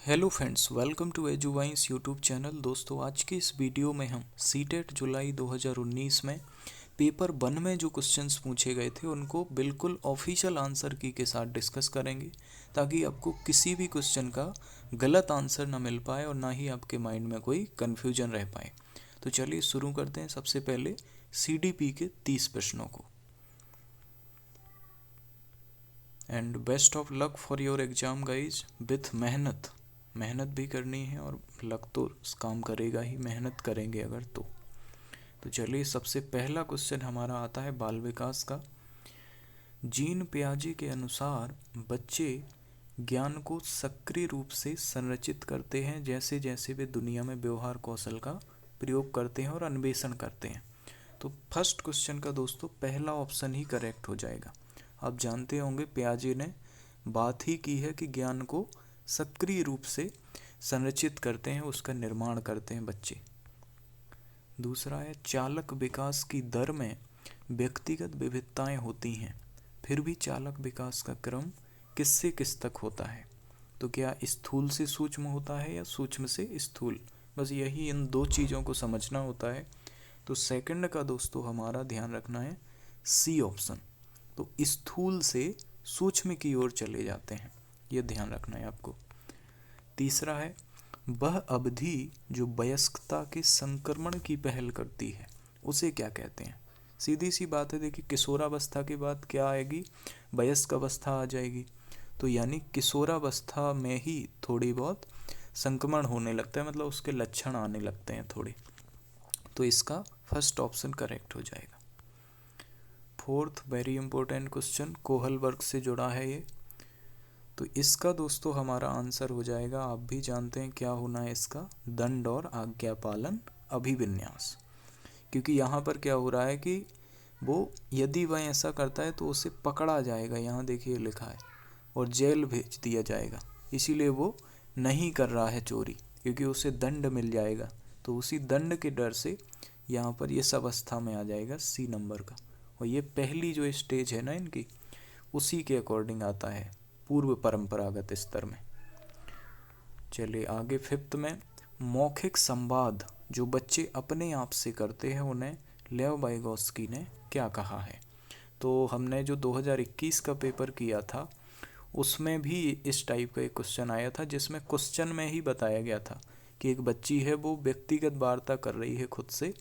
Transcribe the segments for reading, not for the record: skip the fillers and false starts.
Hello friends, welcome to Eduvance YouTube channel. दोस्तों, आज की इस वीडियो में हम सीटेट जुलाई 2019 में पेपर 1 में जो क्वेश्चंस पूछे गए थे उनको बिल्कुल ऑफिशियल आंसर की के साथ डिस्कस करेंगे, ताकि आपको किसी भी क्वेश्चन का गलत आंसर ना मिल पाए और ना ही आपके माइंड में कोई कन्फ्यूजन रह पाए। तो चलिए शुरू करते हैं। सबसे पहले CDP के 30 प्रश्नों को। And best of luck for your exam guys. With मेहनत भी करनी है और लक तो काम करेगा ही, मेहनत करेंगे अगर तो चलिए, सबसे पहला क्वेश्चन हमारा आता है बाल विकास का। जीन पियाजे के अनुसार बच्चे ज्ञान को सक्रिय रूप से संरचित करते हैं जैसे जैसे वे दुनिया में व्यवहार कौशल का प्रयोग करते हैं और अन्वेषण करते हैं। तो फर्स्ट क्वेश्चन का दोस्तों पहला ऑप्शन ही करेक्ट हो जाएगा। आप जानते होंगे पियाजे ने बात ही की है कि ज्ञान को सक्रिय रूप से संरचित करते हैं, उसका निर्माण करते हैं बच्चे। दूसरा है चालक विकास की दर में व्यक्तिगत विविधताएं होती हैं, फिर भी चालक विकास का क्रम किससे किस तक होता है। तो क्या स्थूल से सूक्ष्म होता है या सूक्ष्म से स्थूल, बस यही इन दो चीज़ों को समझना होता है। तो सेकंड का दोस्तों हमारा ध्यान रखना है सी ऑप्शन। तो स्थूल से सूक्ष्म की ओर चले जाते हैं, ये ध्यान रखना है आपको। तीसरा है वह अवधि जो वयस्कता के संक्रमण की पहल करती है उसे क्या कहते हैं। सीधी सी बात है, देखिए किशोरावस्था के बाद क्या आएगी, वयस्क अवस्था आ जाएगी। तो यानी किशोरावस्था में ही थोड़ी बहुत संक्रमण होने लगता है, मतलब उसके लक्षण आने लगते हैं थोड़े। तो इसका फर्स्ट ऑप्शन करेक्ट हो जाएगा। फोर्थ वेरी इंपॉर्टेंट क्वेश्चन, कोहल वर्ग से जुड़ा है ये। तो इसका दोस्तों हमारा आंसर हो जाएगा, आप भी जानते हैं क्या होना है इसका, दंड और आज्ञा पालन अभिविन्यास। क्योंकि यहाँ पर क्या हो रहा है कि वो यदि वह ऐसा करता है तो उसे पकड़ा जाएगा, यहाँ देखिए लिखा है, और जेल भेज दिया जाएगा। इसीलिए वो नहीं कर रहा है चोरी, क्योंकि उसे दंड मिल जाएगा। तो उसी दंड के डर से यहाँ पर ये सब अवस्था में आ जाएगा सी नंबर का। और ये पहली जो स्टेज है ना इनकी, उसी के अकॉर्डिंग आता है पूर्व परंपरागत स्तर में। चलिए आगे फिफ्थ में, मौखिक संवाद जो बच्चे अपने आप से करते हैं उन्हें लेव वाइगोस्की ने क्या कहा है। तो हमने जो 2021 का पेपर किया था उसमें भी इस टाइप का एक क्वेश्चन आया था, जिसमें क्वेश्चन में ही बताया गया था कि एक बच्ची है वो व्यक्तिगत वार्ता कर रही है खुद से।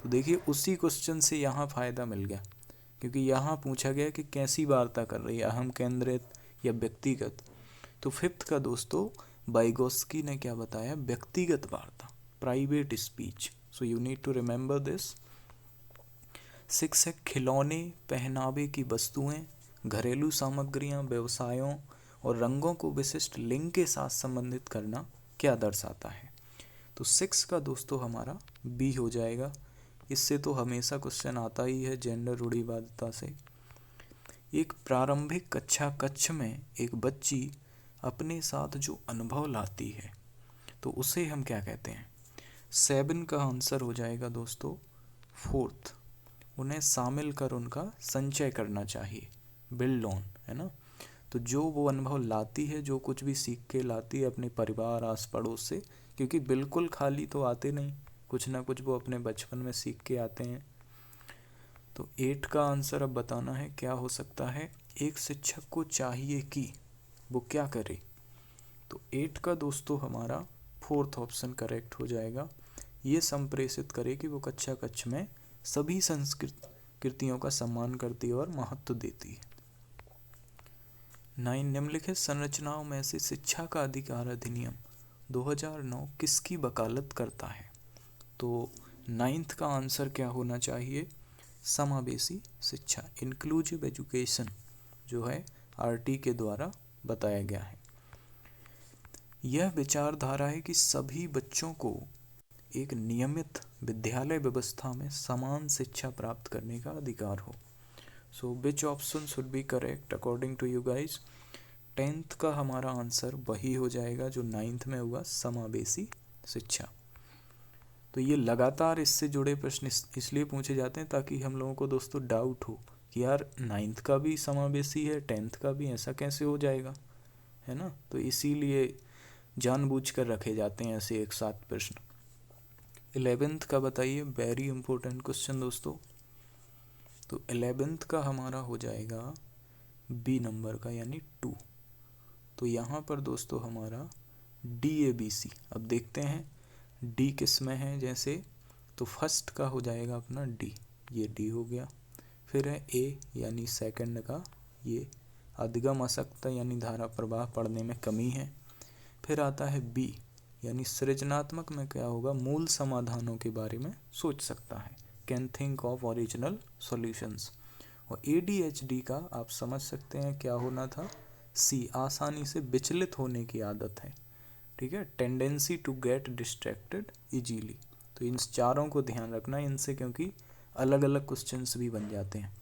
तो देखिए उसी क्वेश्चन से यहाँ फ़ायदा मिल गया, क्योंकि यहाँ पूछा गया कि कैसी वार्ता कर रही है, अहम केंद्रित या व्यक्तिगत। तो फिफ्थ का दोस्तों वाइगोस्की ने क्या बताया, व्यक्तिगत वार्ता, private speech. So you need to remember this. Six है खिलौने, पहनावे की वस्तुएं, घरेलू सामग्रियां, व्यवसायों और रंगों को विशिष्ट लिंग के साथ संबंधित करना क्या दर्शाता है। तो सिक्स का दोस्तों हमारा बी हो जाएगा। इससे तो हमेशा क्वेश्चन आता ही है जेंडर रूढ़िवादिता से। एक प्रारंभिक कक्ष में एक बच्ची अपने साथ जो अनुभव लाती है तो उसे हम क्या कहते हैं। 7 का आंसर हो जाएगा दोस्तों फोर्थ, उन्हें शामिल कर उनका संचय करना चाहिए, बिल्ड ऑन, है ना। तो जो वो अनुभव लाती है, जो कुछ भी सीख के लाती है अपने परिवार आस पड़ोस से, क्योंकि बिल्कुल खाली तो आते नहीं, कुछ ना कुछ वो अपने बचपन में सीख के आते हैं। तो 8 का आंसर अब बताना है क्या हो सकता है। एक शिक्षक को चाहिए कि वो क्या करे। तो 8 का दोस्तों हमारा फोर्थ ऑप्शन करेक्ट हो जाएगा। ये संप्रेषित करे कि वो कक्ष में सभी संस्कृतियों का सम्मान करती है और महत्व देती है। 9, निम्नलिखित संरचनाओं में से शिक्षा का अधिकार अधिनियम 2009 किसकी वकालत करता है। तो 9th का आंसर क्या होना चाहिए, समावेशी शिक्षा, इंक्लूसिव एजुकेशन, जो है RT के द्वारा बताया गया है। यह विचारधारा है कि सभी बच्चों को एक नियमित विद्यालय व्यवस्था में समान शिक्षा प्राप्त करने का अधिकार हो। So which option should be correct according to you guys. 10th का हमारा आंसर वही हो जाएगा जो 9th में हुआ, समावेशी शिक्षा। तो ये लगातार इससे जुड़े प्रश्न इसलिए पूछे जाते हैं ताकि हम लोगों को दोस्तों डाउट हो कि यार 9th का भी समावेशी है, 10th का भी, ऐसा कैसे हो जाएगा, है ना। तो इसीलिए जानबूझकर रखे जाते हैं ऐसे एक साथ प्रश्न। 11th का बताइए, वेरी इंपॉर्टेंट क्वेश्चन दोस्तों। तो 11th का हमारा हो जाएगा बी नंबर का यानी 2। तो यहाँ पर दोस्तों हमारा DABC। अब देखते हैं डी किस में है, जैसे तो फर्स्ट का हो जाएगा अपना डी, ये डी हो गया। फिर है ए यानी सेकंड का, ये अधिगम आसक्ति यानी धारा प्रवाह पढ़ने में कमी है। फिर आता है बी यानी सृजनात्मक में क्या होगा, मूल समाधानों के बारे में सोच सकता है, can think of original solutions. और ADHD का आप समझ सकते हैं क्या होना था, सी आसानी से विचलित होने की आदत है, ठीक है, tendency to get distracted easily. तो इन चारों को ध्यान रखना इनसे, क्योंकि अलग अलग क्वेश्चंस भी बन जाते हैं।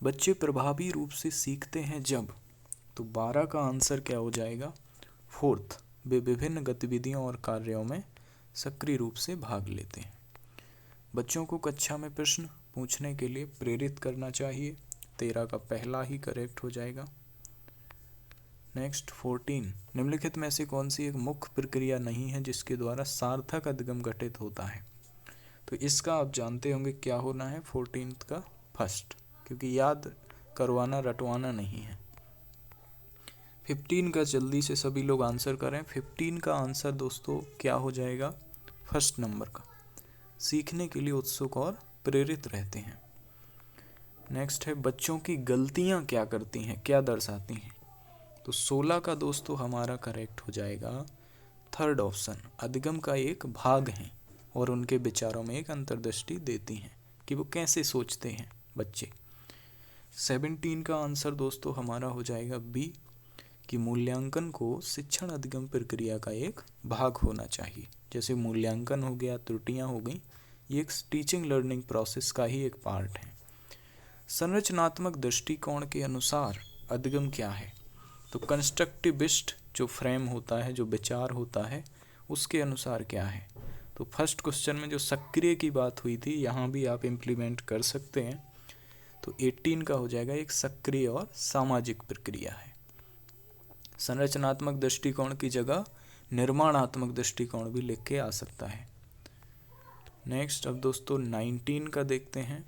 बच्चे प्रभावी रूप से सीखते हैं जब, तो 12 का आंसर क्या हो जाएगा, 4th, वे विभिन्न गतिविधियों और कार्यों में सक्रिय रूप से भाग लेते हैं। बच्चों को कक्षा में प्रश्न पूछने के लिए प्रेरित करना चाहिए, 13 का पहला ही करेक्ट हो जाएगा। नेक्स्ट 14, निम्नलिखित में से कौन सी एक मुख्य प्रक्रिया नहीं है जिसके द्वारा सार्थक अधिगम घटित होता है। तो इसका आप जानते होंगे क्या होना है, 14th का फर्स्ट, क्योंकि याद करवाना रटवाना नहीं है। 15 का जल्दी से सभी लोग आंसर करें। 15 का आंसर दोस्तों क्या हो जाएगा, फर्स्ट नंबर का, सीखने के लिए उत्सुक और प्रेरित रहते हैं। नेक्स्ट है बच्चों की गलतियां क्या करती हैं, क्या दर्शाती हैं। तो 16 का दोस्तों हमारा करेक्ट हो जाएगा थर्ड ऑप्शन, अधिगम का एक भाग है और उनके विचारों में एक अंतर्दृष्टि देती हैं कि वो कैसे सोचते हैं बच्चे। 17 का आंसर दोस्तों हमारा हो जाएगा बी, कि मूल्यांकन को शिक्षण अधिगम प्रक्रिया का एक भाग होना चाहिए। जैसे मूल्यांकन हो गया, त्रुटियां हो गई, ये एक टीचिंग लर्निंग प्रोसेस का ही एक पार्ट है। संरचनात्मक दृष्टिकोण के अनुसार अधिगम क्या है, तो कंस्ट्रक्टिविस्ट जो फ्रेम होता है, जो विचार होता है, उसके अनुसार क्या है। तो फर्स्ट क्वेश्चन में जो सक्रिय की बात हुई थी, यहाँ भी आप इम्प्लीमेंट कर सकते हैं। तो 18 का हो जाएगा एक सक्रिय और सामाजिक प्रक्रिया है। संरचनात्मक दृष्टिकोण की जगह निर्माणात्मक दृष्टिकोण भी लिख के आ सकता है। नेक्स्ट अब दोस्तों 19 का देखते हैं।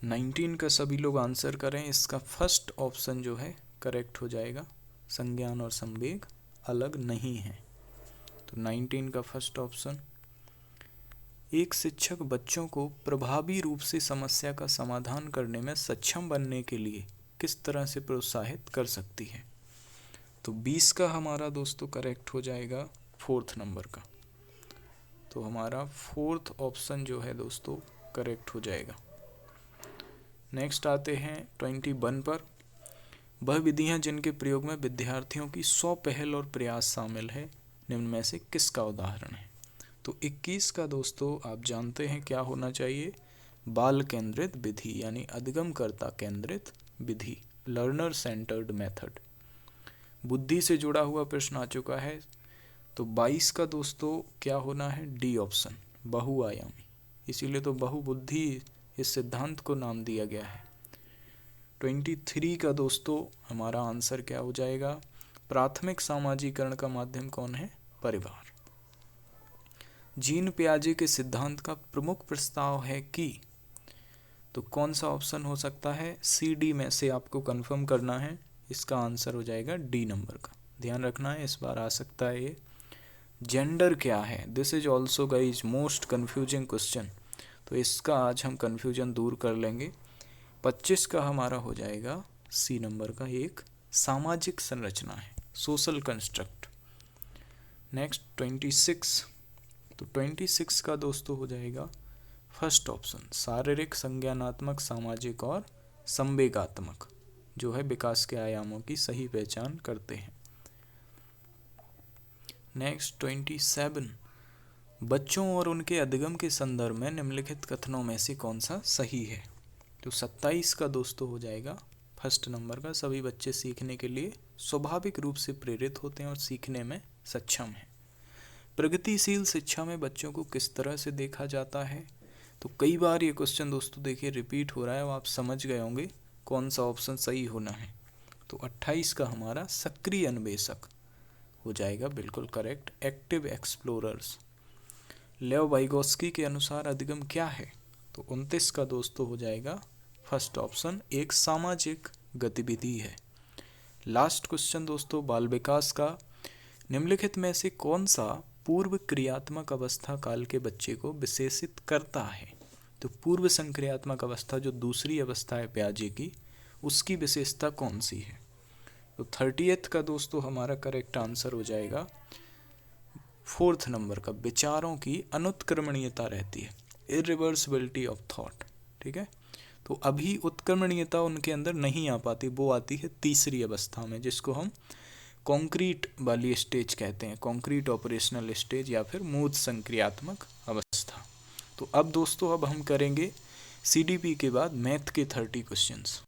19 का सभी लोग आंसर करें। इसका फर्स्ट ऑप्शन जो है करेक्ट हो जाएगा, संज्ञान और संवेग अलग नहीं है। तो 19 का फर्स्ट ऑप्शन। एक शिक्षक बच्चों को प्रभावी रूप से समस्या का समाधान करने में सक्षम बनने के लिए किस तरह से प्रोत्साहित कर सकती है। तो 20 का हमारा दोस्तों करेक्ट हो जाएगा फोर्थ नंबर का। तो हमारा फोर्थ ऑप्शन जो है दोस्तों करेक्ट हो जाएगा। नेक्स्ट आते हैं 21 पर। वह विधियां जिनके प्रयोग में विद्यार्थियों की 100 पहल और प्रयास शामिल है, निम्न में से किसका उदाहरण है। तो 21 का दोस्तों आप जानते हैं क्या होना चाहिए, बाल केंद्रित विधि यानी अधिगमकर्ता केंद्रित विधि, लर्नर सेंटर्ड मेथड। बुद्धि से जुड़ा हुआ प्रश्न आ चुका है। तो 22 का दोस्तों क्या होना है, डी ऑप्शन, बहुआयामी, इसीलिए तो बहुबुद्धि इस सिद्धांत को नाम दिया गया है। 23 का दोस्तों हमारा आंसर क्या हो जाएगा, प्राथमिक सामाजिकरण का माध्यम कौन है, परिवार। जीन पियाजे के सिद्धांत का प्रमुख प्रस्ताव है कि, तो कौन सा ऑप्शन हो सकता है, सी डी में से आपको कंफर्म करना है। इसका आंसर हो जाएगा डी नंबर का, ध्यान रखना है, इस बार आ सकता है ये। जेंडर क्या है, this is also guys most confusing question, तो इसका आज हम कंफ्यूजन दूर कर लेंगे। 25 का हमारा हो जाएगा सी नंबर का, एक सामाजिक संरचना है, सोशल कंस्ट्रक्ट। नेक्स्ट 26, तो 26 का दोस्तों हो जाएगा फर्स्ट ऑप्शन, शारीरिक, संज्ञानात्मक, सामाजिक और संवेगात्मक, जो है विकास के आयामों की सही पहचान करते हैं। नेक्स्ट 27, बच्चों और उनके अधिगम के संदर्भ में निम्नलिखित कथनों में से कौन सा सही है। तो 27 का दोस्तों हो जाएगा फर्स्ट नंबर का, सभी बच्चे सीखने के लिए स्वाभाविक रूप से प्रेरित होते हैं और सीखने में सक्षम हैं। प्रगतिशील शिक्षा में बच्चों को किस तरह से देखा जाता है। तो कई बार ये क्वेश्चन दोस्तों देखिए रिपीट हो रहा है, और आप समझ गए होंगे कौन सा ऑप्शन सही होना है। तो 28 का हमारा सक्रिय अन्वेषक, हो जाएगा बिल्कुल करेक्ट, एक्टिव एक्सप्लोरर्स। लेव वाइगोस्की के अनुसार अधिगम क्या है? तो 29 का दोस्तों हो जाएगा फर्स्ट ऑप्शन, एक सामाजिक गतिविधि है। लास्ट क्वेश्चन दोस्तों बाल विकास का, निम्नलिखित में से कौन सा पूर्व क्रियात्मक अवस्था काल के बच्चे को विशेषित करता है? तो पूर्व संक्रियात्मक अवस्था जो दूसरी अवस्था है प्याजे की, उसकी विशेषता कौन सी है? तो 30th का दोस्तों हमारा करेक्ट आंसर हो जाएगा 4th नंबर का, विचारों की अनुत्क्रमणीयता रहती है, इरिवर्सिबिलिटी ऑफ थॉट। ठीक है, तो अभी उत्क्रमणीयता उनके अंदर नहीं आ पाती, वो आती है तीसरी अवस्था में, जिसको हम कॉन्क्रीट वाली स्टेज कहते हैं, कॉन्क्रीट ऑपरेशनल स्टेज या फिर मूर्त संक्रियात्मक अवस्था। तो अब दोस्तों अब हम करेंगे CDP के बाद मैथ के 30 क्वेश्चंस।